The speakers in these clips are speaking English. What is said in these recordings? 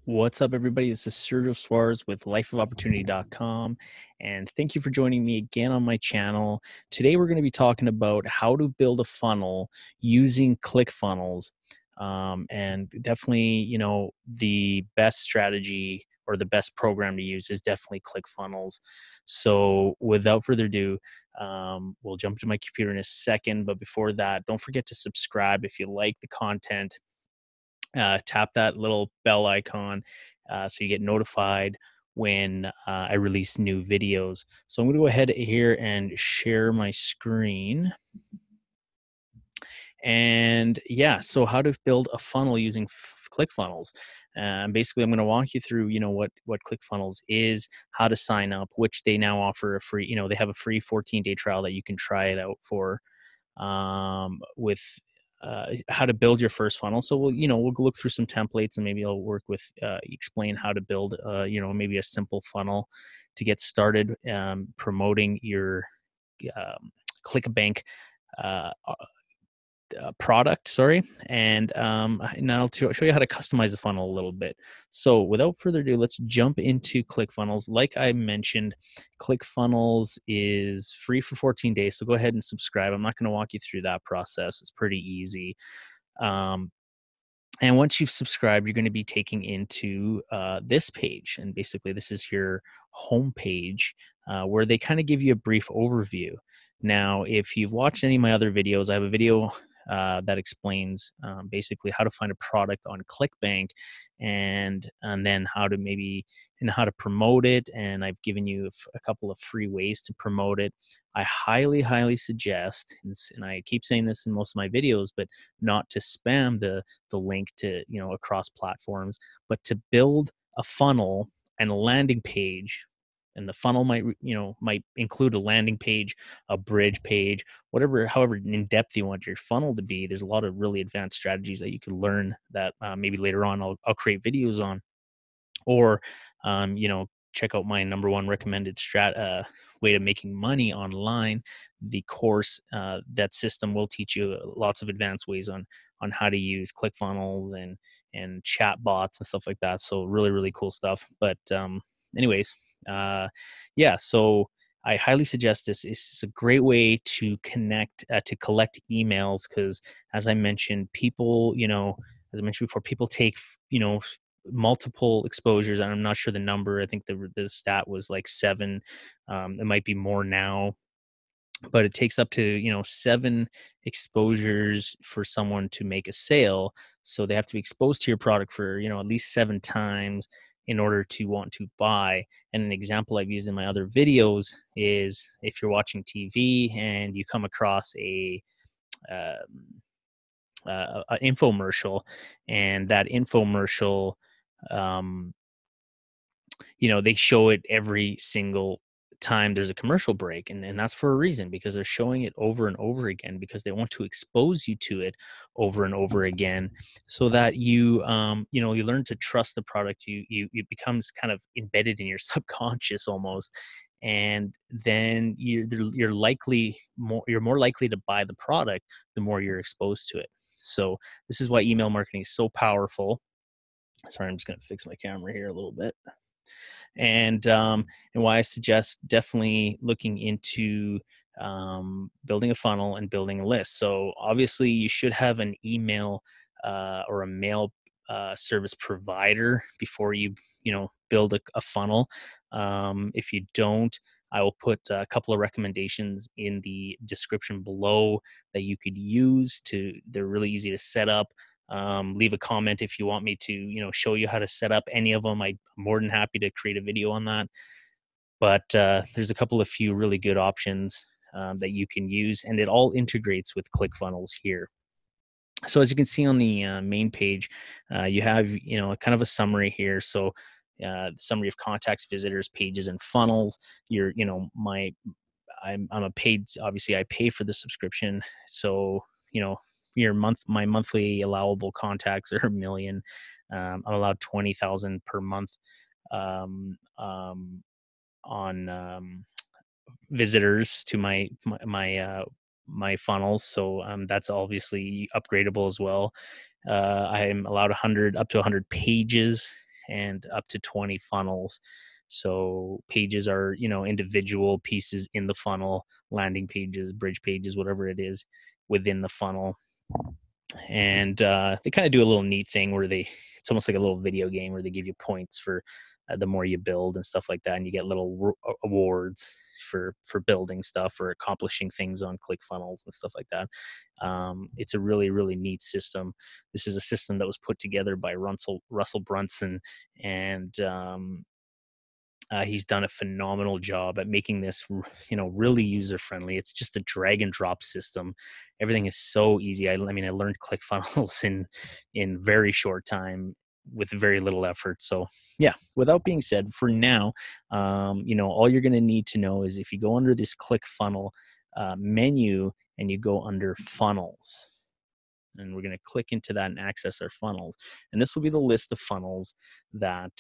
What's up, everybody? This is Sergio Suarez with lifeofopportunity.com, and thank you for joining me again on my channel. Today, we're going to be talking about how to build a funnel using Clickfunnels. And definitely, the best strategy or the best program to use is definitely Clickfunnels. So, without further ado, we'll jump to my computer in a second. But before that, don't forget to subscribe if you like the content. Tap that little bell icon so you get notified when I release new videos. So I'm going to go ahead here and share my screen. And yeah, so how to build a funnel using ClickFunnels. Basically, I'm going to walk you through, what ClickFunnels is, how to sign up, which they now offer a free, they have a free 14-day trial that you can try it out for with how to build your first funnel. So we'll look through some templates, and maybe I'll work with explain how to build maybe a simple funnel to get started promoting your ClickBank uh, product, sorry. And now I'll show you how to customize the funnel a little bit. So without further ado, let's jump into ClickFunnels. Like I mentioned, ClickFunnels is free for 14 days. So go ahead and subscribe. I'm not going to walk you through that process. It's pretty easy. And once you've subscribed, you're going to be taken into this page. And basically, this is your home page where they kind of give you a brief overview. Now, if you've watched any of my other videos, I have a video that explains basically how to find a product on ClickBank and then how to promote it. And I've given you a couple of free ways to promote it. I highly suggest, and I keep saying this in most of my videos, but not to spam the link to across platforms, but to build a funnel and a landing page. And the funnel might include a landing page, a bridge page, however in depth you want your funnel to be. There's a lot of really advanced strategies that you can learn that maybe later on I'll create videos on, or check out my number one recommended way to making money online, the course. That system will teach you lots of advanced ways on how to use ClickFunnels and chat bots and stuff like that. So really cool stuff. But anyways, yeah, so I highly suggest this. It's a great way to connect, to collect emails, because as I mentioned, as I mentioned before, people take, multiple exposures. And I'm not sure the number. I think the stat was like 7. It might be more now, but it takes up to 7 exposures for someone to make a sale. So they have to be exposed to your product for at least 7 times in order to want to buy. And an example I've used in my other videos is if you're watching TV and you come across an infomercial, and that infomercial, um, they show it every single time there's a commercial break, and that's for a reason, because they're showing it over and over again, because they want to expose you to it over and over again, so that you learn to trust the product. It becomes kind of embedded in your subconscious almost, and then you're more likely to buy the product the more you're exposed to it. So this is why email marketing is so powerful. Sorry, I'm just going to fix my camera here a little bit. And why I suggest definitely looking into building a funnel and building a list. So obviously you should have an email or a mail service provider before you build a funnel. If you don't, I will put a couple of recommendations in the description below that you could use. They're really easy to set up. Leave a comment if you want me to show you how to set up any of them. I'm more than happy to create a video on that. But there's a couple of few really good options that you can use, and it all integrates with ClickFunnels here. So as you can see on the main page, you have kind of a summary here. So the summary of contacts, visitors, pages, and funnels. I'm a paid, obviously I pay for the subscription. So, my monthly allowable contacts are 1 million. I'm allowed 20,000 per month on visitors to my funnels. So that's obviously upgradable as well. I am allowed 100 up to 100 pages and up to 20 funnels. So pages are, individual pieces in the funnel, landing pages, bridge pages, whatever it is within the funnel. And they kind of do a little neat thing where it's almost like a little video game where they give you points for the more you build and stuff like that, and you get little awards for building stuff or accomplishing things on ClickFunnels and stuff like that. It's a really, really neat system. This is a system that was put together by Russell Brunson, and he's done a phenomenal job at making this, really user friendly. It's just a drag and drop system. Everything is so easy. I mean, I learned ClickFunnels in very short time with very little effort. So yeah, without being said, for now, all you're going to need to know is if you go under this ClickFunnel menu and you go under funnels, and we're going to click into that and access our funnels. And this will be the list of funnels that,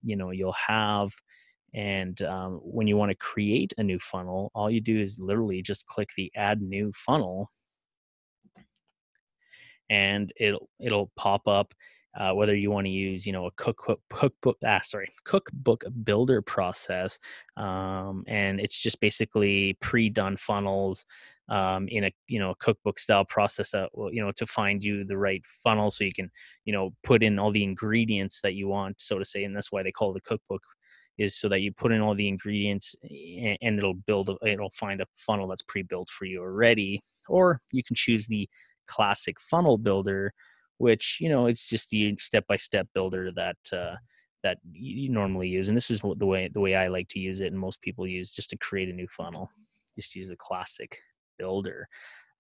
you'll have. And when you want to create a new funnel, all you do is literally just click the add new funnel, and it'll pop up whether you want to use a cookbook builder process, and it's just basically pre-done funnels in a cookbook style process that will, to find you the right funnel so you can put in all the ingredients that you want, so to say. And that's why they call it a cookbook, is so that you put in all the ingredients and it'll find a funnel that's pre-built for you already. Or you can choose the classic funnel builder, which it's just the step-by-step builder that you normally use. And this is the way I like to use it, and most people use just to create a new funnel. Just use the classic builder.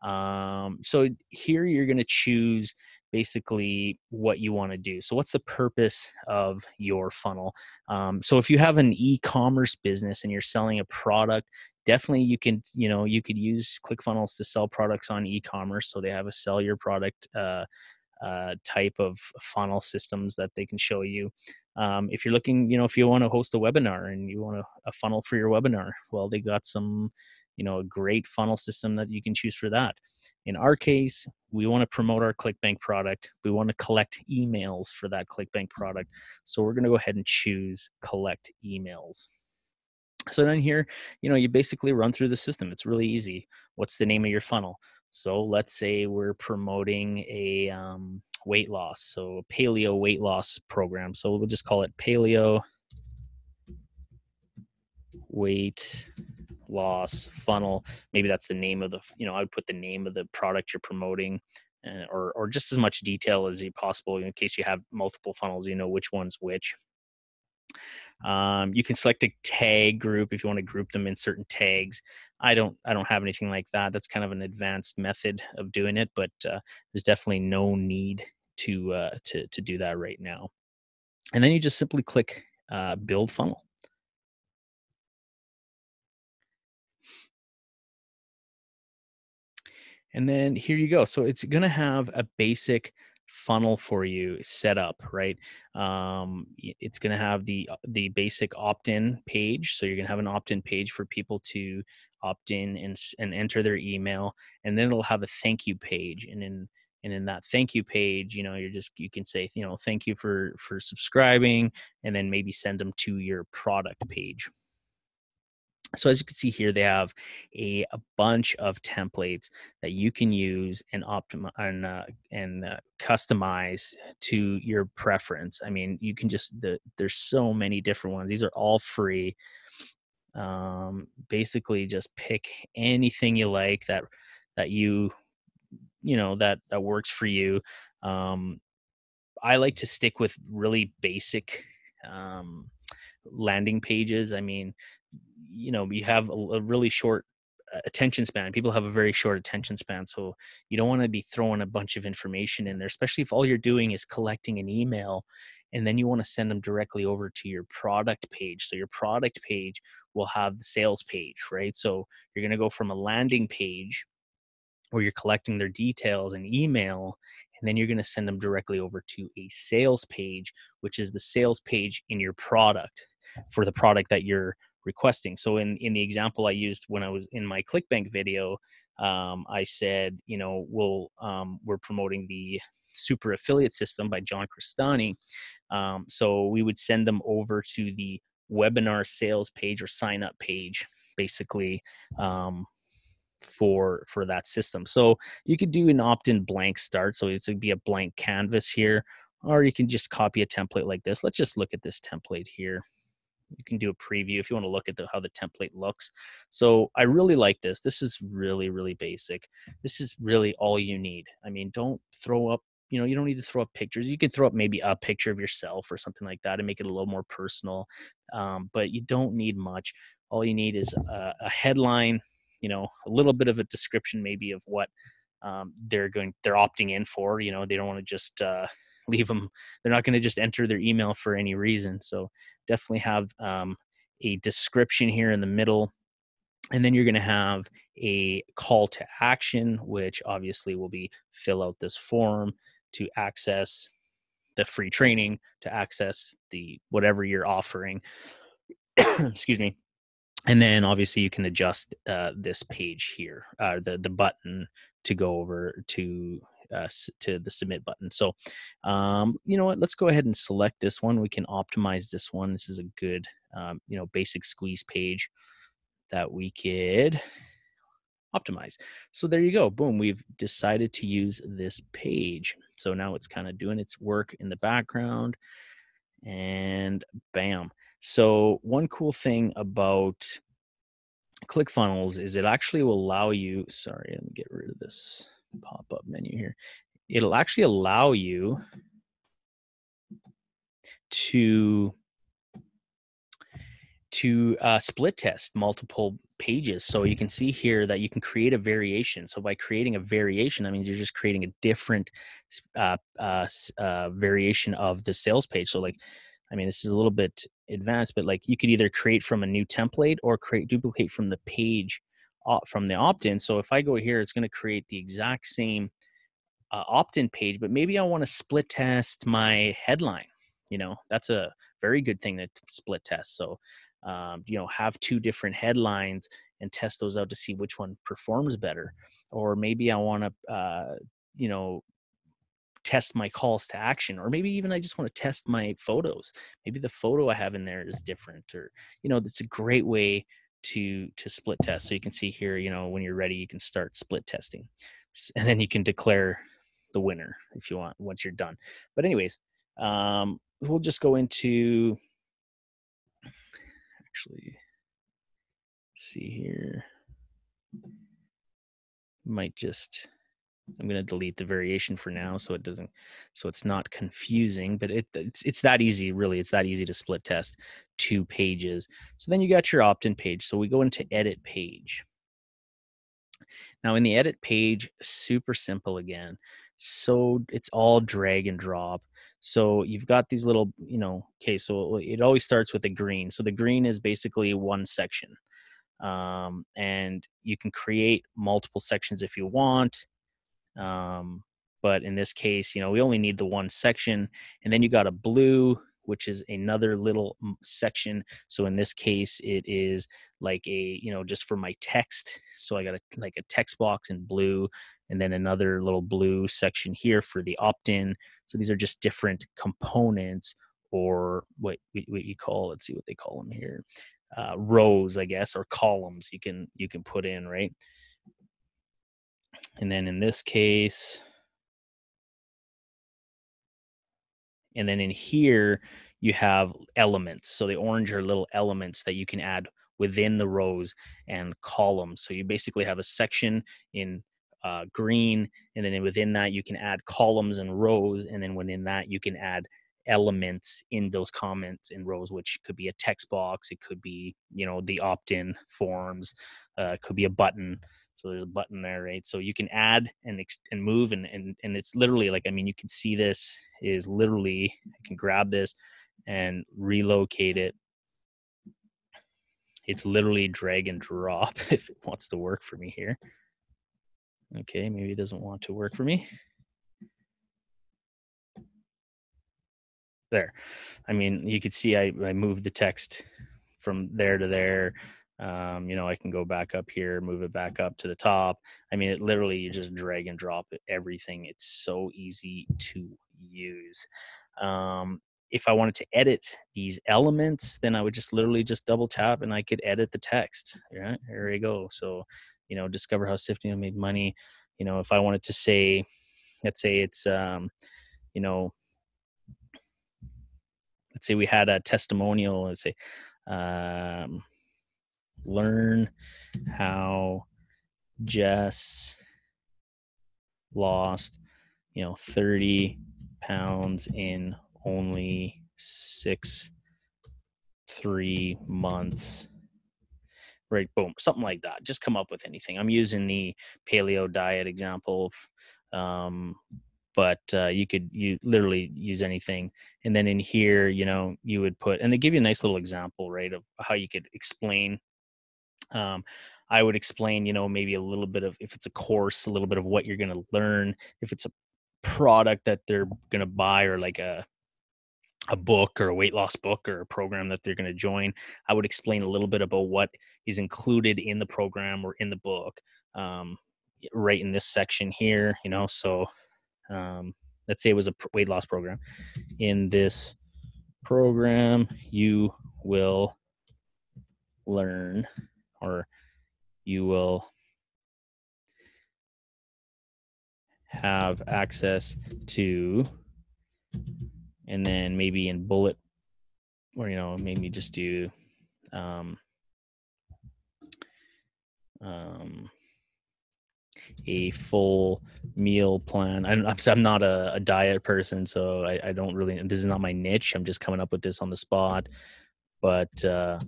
So here you're going to choose basically what you want to do. So what's the purpose of your funnel? So if you have an e-commerce business and you're selling a product, definitely you could use ClickFunnels to sell products on e-commerce. So they have a sell your product type of funnel systems that they can show you. If you're looking, if you want to host a webinar and you want a funnel for your webinar, well, they got some, a great funnel system that you can choose for that. In our case, we want to promote our ClickBank product. We want to collect emails for that ClickBank product. So we're going to go ahead and choose collect emails. So then here, you basically run through the system. It's really easy. What's the name of your funnel? So let's say we're promoting a weight loss, so paleo weight loss program. So we'll just call it paleo weight loss funnel. Maybe that's the name of I would put the name of the product you're promoting, or just as much detail as possible in case you have multiple funnels, which one's which. You can select a tag group if you want to group them in certain tags. I don't have anything like that. That's kind of an advanced method of doing it, but there's definitely no need to do that right now. And then you just simply click build funnel. And then here you go. So it's going to have a basic funnel for you set up, right? It's going to have the basic opt-in page. So you're going to have an opt-in page for people to opt in and enter their email. And then it'll have a thank you page. And in that thank you page, you can say, thank you for subscribing, and then maybe send them to your product page. So as you can see here, they have a bunch of templates that you can use and optimize and customize to your preference. I mean, you can there's so many different ones. These are all free. Basically, just pick anything you like that works for you. I like to stick with really basic landing pages. I mean, you have a really short attention span. People have a very short attention span. So you don't want to be throwing a bunch of information in there, especially if all you're doing is collecting an email and then you want to send them directly over to your product page. So your product page will have the sales page, right? So you're going to go from a landing page where you're collecting their details and email, and then you're going to send them directly over to a sales page, which is the sales page in your product for the product that you're requesting. So in the example I used when I was in my ClickBank video, I said, we're promoting the Super Affiliate System by John Crestani. So we would send them over to the webinar sales page or sign up page, basically, for that system. So you could do an opt-in blank start. So it's be a blank canvas here, or you can just copy a template like this. Let's just look at this template here. You can do a preview if you want to look at how the template looks. So I really like this. This is really, really basic. This is really all you need. I mean, don't throw up, you don't need to throw up pictures. You could throw up maybe a picture of yourself or something like that and make it a little more personal. But you don't need much. All you need is a headline, a little bit of a description maybe of what they're opting in for. They don't want to just leave them. They're not going to just enter their email for any reason. So definitely have a description here in the middle. And then you're going to have a call to action, which obviously will be fill out this form to access the free training, to access the whatever you're offering. Excuse me. And then obviously you can adjust this page here, the button to go over to the submit button. So, you know what? Let's go ahead and select this one. We can optimize this one. This is a good, basic squeeze page that we could optimize. So there you go. Boom. We've decided to use this page. So now it's kind of doing its work in the background, and bam. So one cool thing about ClickFunnels is it actually will allow you, sorry, let me get rid of this pop-up menu here. It'll actually allow you to split test multiple pages. So you can see here that you can create a variation. So by creating a variation, that means you're just creating a different variation of the sales page. So like, I mean, this is a little bit advanced, but like you could either create from a new template or duplicate from the page from the opt-in. So if I go here, it's going to create the exact same opt-in page, but maybe I want to split test my headline. That's a very good thing to split test. So, have two different headlines and test those out to see which one performs better. Or maybe I want to, test my calls to action, or maybe even I just want to test my photos. Maybe the photo I have in there is different, or it's a great way to split test. So you can see here, when you're ready, you can start split testing, and then you can declare the winner if you want once you're done. But anyways, we'll just go into, actually, see here, might just, I'm going to delete the variation for now so it's not confusing, but it's that easy, really. It's that easy to split test two pages. So then you got your opt-in page. So we go into edit page. Now in the edit page, super simple again. So it's all drag and drop. So you've got these little, okay, so it always starts with the green. So the green is basically one section. And you can create multiple sections if you want. But in this case, we only need the one section. And then you got a blue, which is another little section. So in this case, it is like just for my text. So I got a text box in blue, and then another little blue section here for the opt-in. So these are just different components, or what you call, let's see what they call them here. Rows, I guess, or columns you can put in, right? And then in this case, and then in here, you have elements. So the orange are little elements that you can add within the rows and columns. So you basically have a section in green, and then within that, you can add columns and rows. And then within that, you can add elements in those comments in rows, which could be a text box. It could be, the opt-in forms. It could be a button. So there's a button there, right? So you can add and move, and it's literally like, I mean, you can see this is literally, I can grab this and relocate it. It's literally drag and drop if it wants to work for me here. Okay, maybe it doesn't want to work for me. There. I mean, you could see I moved the text from there to there. I can go back up here, move it back up to the top. I mean, it literally, you just drag and drop everything. It's so easy to use. If I wanted to edit these elements, then I would just literally just double tap and I could edit the text. Right, there you go. So, discover how Sifting made money. If I wanted to say, let's say it's, you know, let's say we had a testimonial. Let's say, learn how Jess lost, 30 pounds in only 3 months. Right, boom, something like that. Just come up with anything. I'm using the paleo diet example, but you literally use anything. And then in here, you would put, and they give you a nice little example, right, of how you could explain. I would explain, maybe a little bit of, if it's a course, a little bit of what you're going to learn. If it's a product that they're going to buy, or like a book or a weight loss book or a program that they're going to join, I would explain a little bit about what is included in the program or in the book, right in this section here, So let's say it was a weight loss program. In this program, you will learn, or you will have access to, and then maybe in bullet, or maybe just do a full meal plan. I'm not a diet person, so I don't really, this is not my niche. I'm just coming up with this on the spot. But a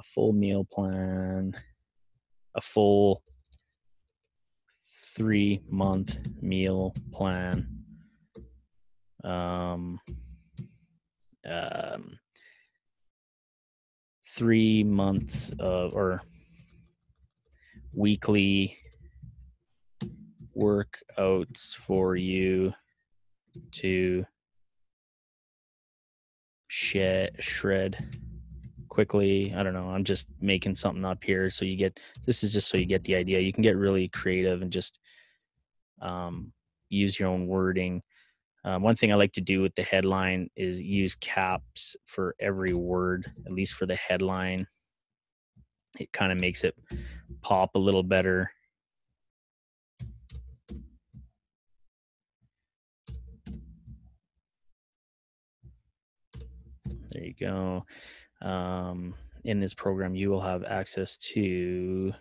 full meal plan, a full 3-month meal plan, 3 months of, or weekly workouts for you to shred quickly. I don't know. I'm just making something up here. So this is just so you get the idea. You can get really creative and just use your own wording. One thing I like to do with the headline is use caps for every word, at least for the headline. It kind of makes it pop a little better. There you go. In this program, you will have access to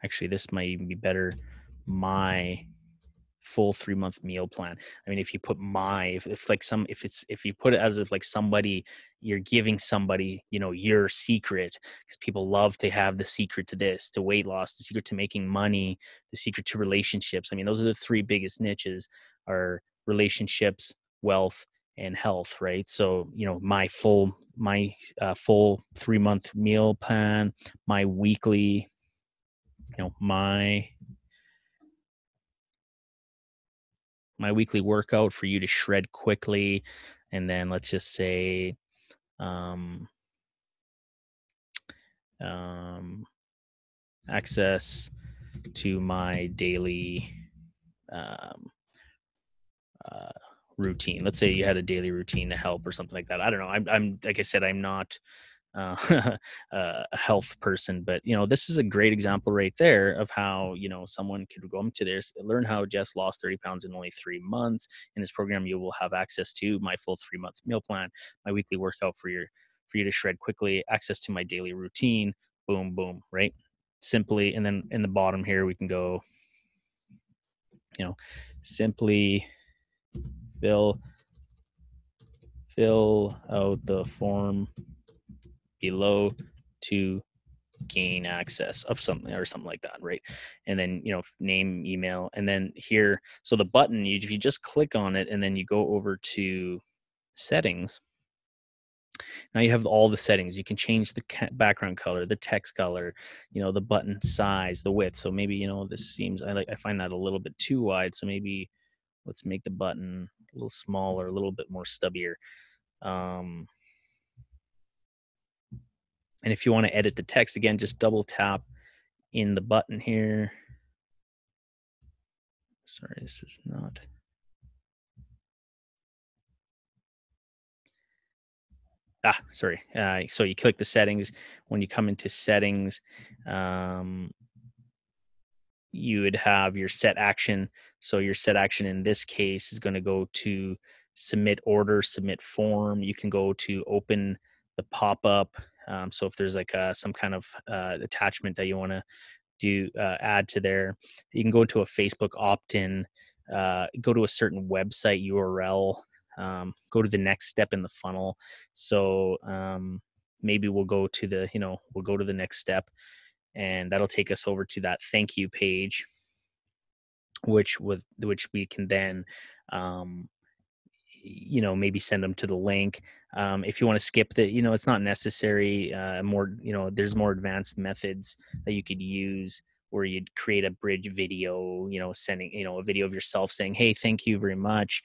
actually, this might even be better. My full 3-month meal plan. I mean, if you put if you put it as if like somebody, you're giving somebody, your secret, because people love to have the secret to this, to weight loss, the secret to making money, the secret to relationships. I mean, those are the 3 biggest niches, are relationships, wealth, and health, right? So, my full 3-month meal plan, my weekly, my weekly workout for you to shred quickly. And then let's just say, access to my daily routine. Let's say you had a daily routine to help or something like that. I don't know. I'm like I said, I'm not a health person, but this is a great example right there of how someone could go into this, learn how Jess lost 30 pounds in only 3 months. In this program, you will have access to my full 3-month meal plan, my weekly workout for you to shred quickly, access to my daily routine. Boom, boom, right? Simply. And then in the bottom here, we can go, simply fill out the form below to gain access of something or something like that, right? And then name, email, and then here, so the button, if you just click on it and then you go over to settings, now you have all the settings. You can change the background color, the text color, the button size, the width. So maybe this seems, I find that a little bit too wide, so maybe let's make the button a little smaller, a little bit more stubbier. And if you want to edit the text, again, just double tap in the button here. Sorry, this is not. Sorry. So you click the settings. When you come into settings, you would have your set action. So your set action in this case is going to go to submit order, submit form. You can go to open the pop-up. So if there's like some kind of attachment that you want to do add to there, you can go to a Facebook opt-in, go to a certain website URL, go to the next step in the funnel. So maybe we'll go to the next step, and that'll take us over to that thank you page, which we can then maybe send them to the link. If you want to skip the, it's not necessary. There's more advanced methods that you could use where you'd create a bridge video, sending, a video of yourself saying, hey, thank you very much.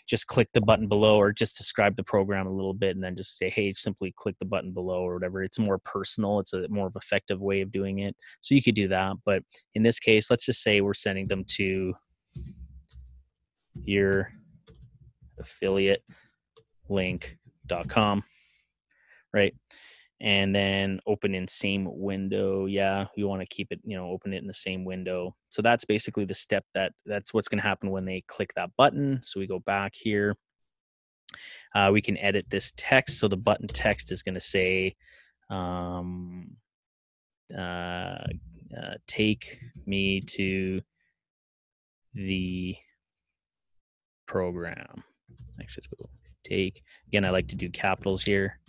Just click the button below, or just describe the program a little bit and then just say, hey, simply click the button below or whatever. It's more personal. It's a more of effective way of doing it. So you could do that. But in this case, let's just say we're sending them to your affiliate link.com, right? And then open in same window. Yeah, you want to keep it, open it in the same window. So that's basically the step that's what's going to happen when they click that button. So we go back here. We can edit this text. So the button text is going to say, take me to the program. Actually, let's go take. Again, I like to do capitals here.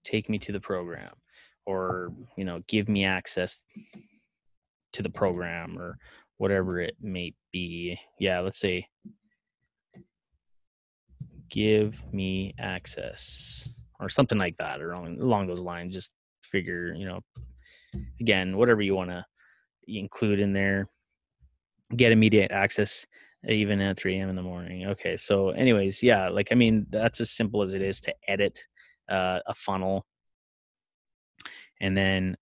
Take me to the program, or give me access to the program, or whatever it may be. Yeah, let's say give me access, or something like that, or along those lines. Just figure, again, whatever you want to include in there. Get immediate access even at 3 a.m. in the morning. Okay, so anyways, yeah, that's as simple as it is to edit a funnel. And then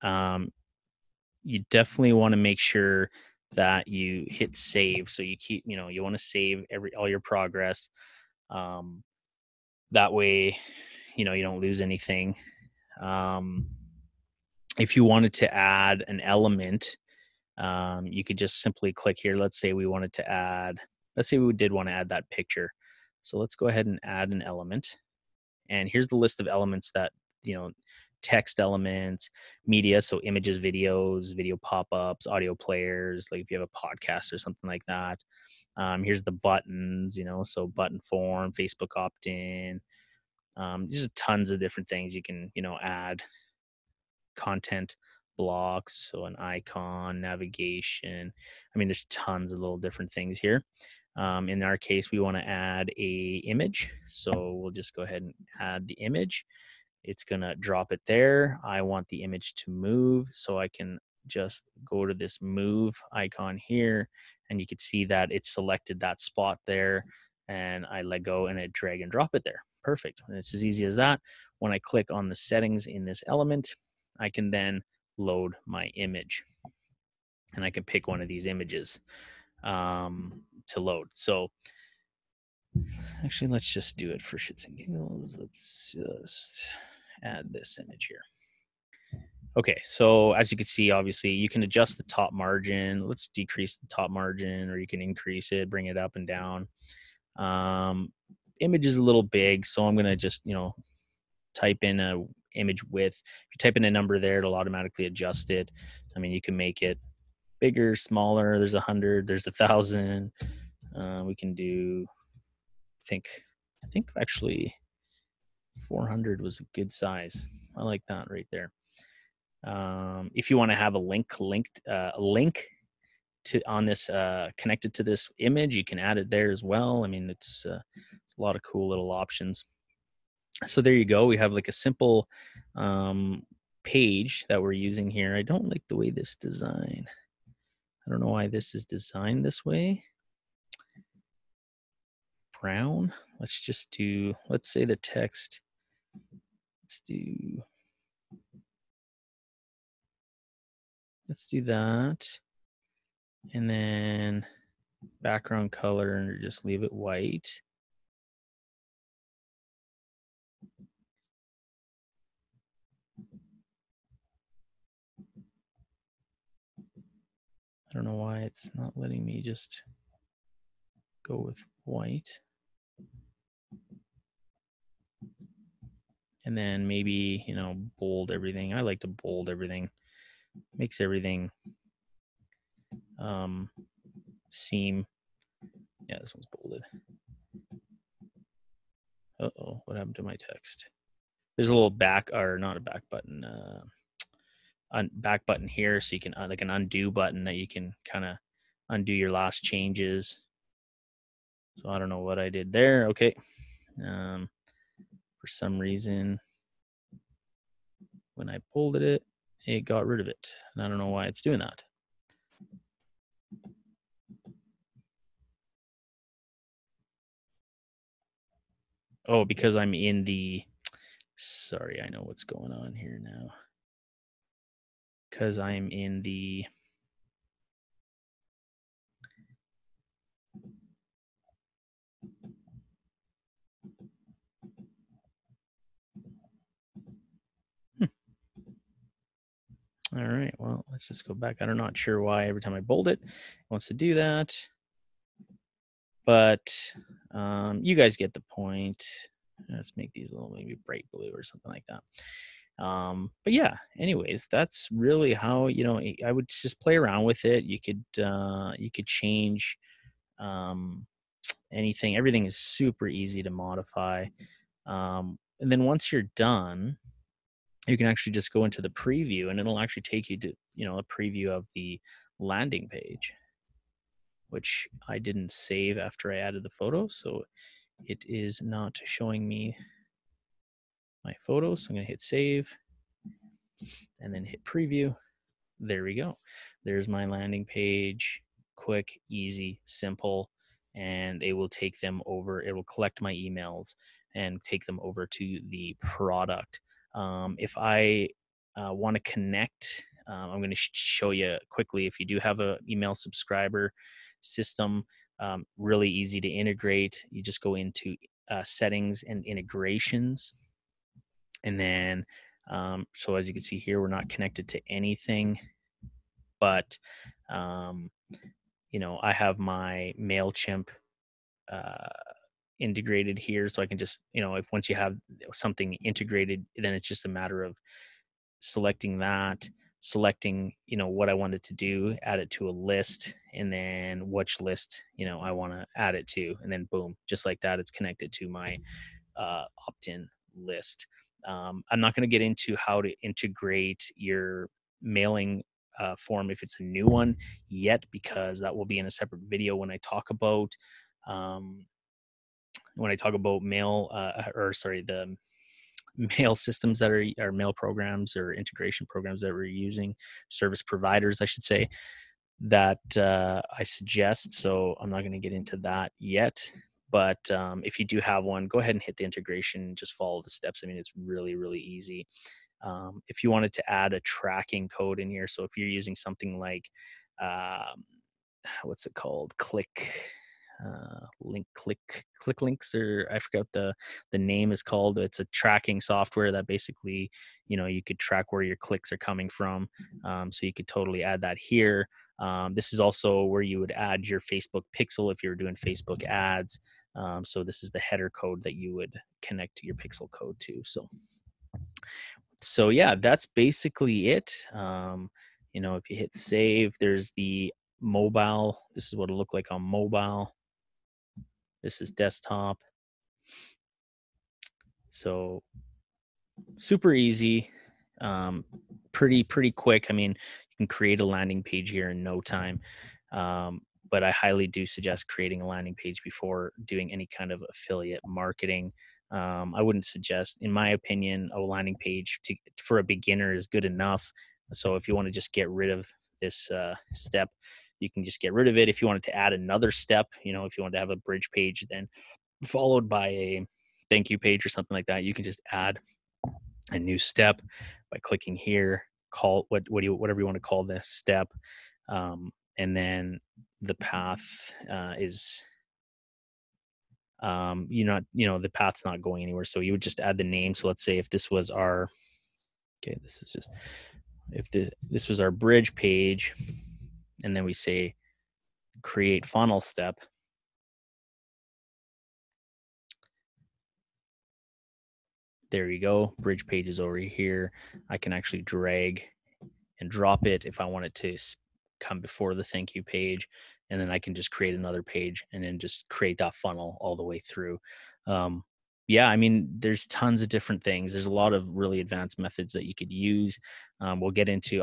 you definitely want to make sure that you hit save. So you keep, you want to save all your progress. That way, you don't lose anything. If you wanted to add an element, you could just simply click here. Let's say we did want to add that picture. So let's go ahead and add an element. And here's the list of elements that, text elements, media, so images, videos, video pop-ups, audio players, like if you have a podcast or something like that. Here's the buttons, so button form, Facebook opt-in. Just tons of different things you can, add. Content blocks, so an icon, navigation. There's tons of little different things here. In our case, we want to add a image. So we'll just go ahead and add the image. It's going to drop it there. I want the image to move, so I can just go to this move icon here, and you can see that it's selected that spot there, and I let go and it drag and drop it there. Perfect. And it's as easy as that. When I click on the settings in this element, I can then load my image, and I can pick one of these images to load. So actually, let's just do it for shits and giggles. Let's just add this image here. Okay, so as you can see, obviously you can adjust the top margin. Let's decrease the top margin, or you can increase it, bring it up and down. Image is a little big, so I'm gonna just type in a image width. If you type in a number there, it'll automatically adjust it. You can make it bigger, smaller. There's 100, there's 1,000. We can do, I think actually 400 was a good size. I like that right there. If you want to have a link to on this connected to this image, you can add it there as well. It's a lot of cool little options. So there you go. We have like a simple page that we're using here, I don't like the way this design. I don't know why this is designed this way. Brown. Let's just do, let's say the text. Let's do that. And then background color, and just leave it white. I don't know why it's not letting me just go with white. And then maybe, bold everything. I like to bold everything. Makes everything seem, yeah, this one's bolded. Uh-oh, what happened to my text? There's a little back, or not a back button, back button here, so you can, like an undo button that you can kind of undo your last changes. So I don't know what I did there. Okay. For some reason, when I bolded it, it got rid of it. And I don't know why it's doing that. Oh, because I'm in the, sorry, I know what's going on here now. Because I'm in the, all right, well, let's just go back. I'm not sure why every time I bold it, it wants to do that. But you guys get the point. Let's make these a little maybe bright blue or something like that. But yeah, anyways, that's really how, I would just play around with it. You could change anything. Everything is super easy to modify. And then once you're done, you can actually just go into the preview, and it'll actually take you to, a preview of the landing page, which I didn't save after I added the photos. So it is not showing me my photos. So I'm going to hit save and then hit preview. There we go. There's my landing page. Quick, easy, simple, and it will take them over. It will collect my emails and take them over to the product. If I want to connect, I'm going to show you quickly. If you do have an email subscriber system, really easy to integrate. You just go into settings and integrations. And then, so as you can see here, we're not connected to anything, but, I have my MailChimp integrated here. So I can just, if once you have something integrated, then it's just a matter of selecting that, selecting, what I wanted to do, add it to a list, and then which list, I want to add it to. And then boom, just like that, it's connected to my opt-in list. I'm not going to get into how to integrate your mailing form if it's a new one yet, because that will be in a separate video when I talk about mail the mail systems that are mail programs or integration programs that we're using, service providers, I should say, that I suggest. So I'm not going to get into that yet. But if you do have one, go ahead and hit the integration. Just follow the steps. I mean, it's really, really easy. If you wanted to add a tracking code in here, so if you're using something like, what's it called? Click links, or I forgot the name is called. It's a tracking software that basically, you could track where your clicks are coming from. So you could totally add that here. This is also where you would add your Facebook pixel if you were doing Facebook ads. So this is the header code that you would connect to your pixel code to. So yeah, that's basically it. If you hit save, there's the mobile. This is what it'll look like on mobile. This is desktop. So super easy, pretty quick. I mean, you can create a landing page here in no time. But I highly do suggest creating a landing page before doing any kind of affiliate marketing. I wouldn't suggest, in my opinion, a landing page for a beginner is good enough. So if you want to just get rid of this step, you can just get rid of it. If you wanted to add another step, if you want to have a bridge page, then followed by a thank you page or something like that, you can just add a new step by clicking here, call whatever you want to call the step. And then the path is the path's not going anywhere. So you would just add the name. So let's say if this was this was our bridge page, and then we say create funnel step. There you go. Bridge page is over here. I can actually drag and drop it if I want it to come before the thank you page. And then I can just create another page and then just create that funnel all the way through. Yeah, I mean, there's tons of different things. There's a lot of really advanced methods that you could use. I'll get into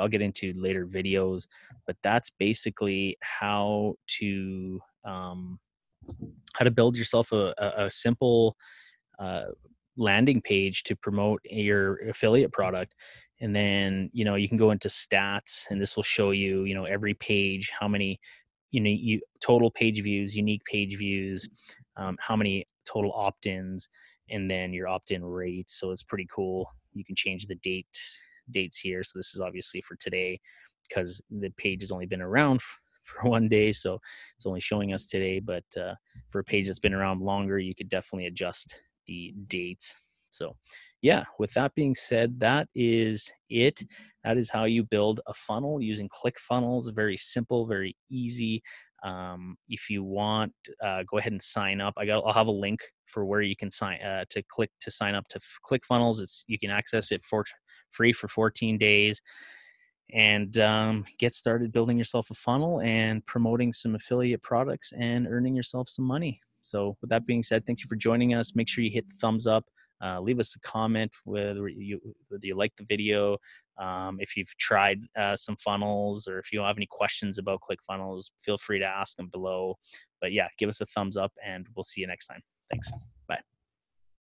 later videos, but that's basically how to build yourself a simple landing page to promote your affiliate product. And then you can go into stats, and this will show you every page, how many total page views, unique page views, how many total opt-ins, and then your opt-in rate. So it's pretty cool. You can change the dates here. So this is obviously for today because the page has only been around for one day, so it's only showing us today. But for a page that's been around longer, you could definitely adjust the dates. So yeah, with that being said, that is it. That is how you build a funnel using ClickFunnels. Very simple, very easy. If you want, go ahead and sign up. I'll have a link for where you can sign to sign up to ClickFunnels. You can access it for free for 14 days and get started building yourself a funnel and promoting some affiliate products and earning yourself some money. So with that being said, thank you for joining us. Make sure you hit the thumbs up. Leave us a comment whether you like the video. If you've tried some funnels, or if you have any questions about ClickFunnels, feel free to ask them below. But yeah, give us a thumbs up, and we'll see you next time. Thanks.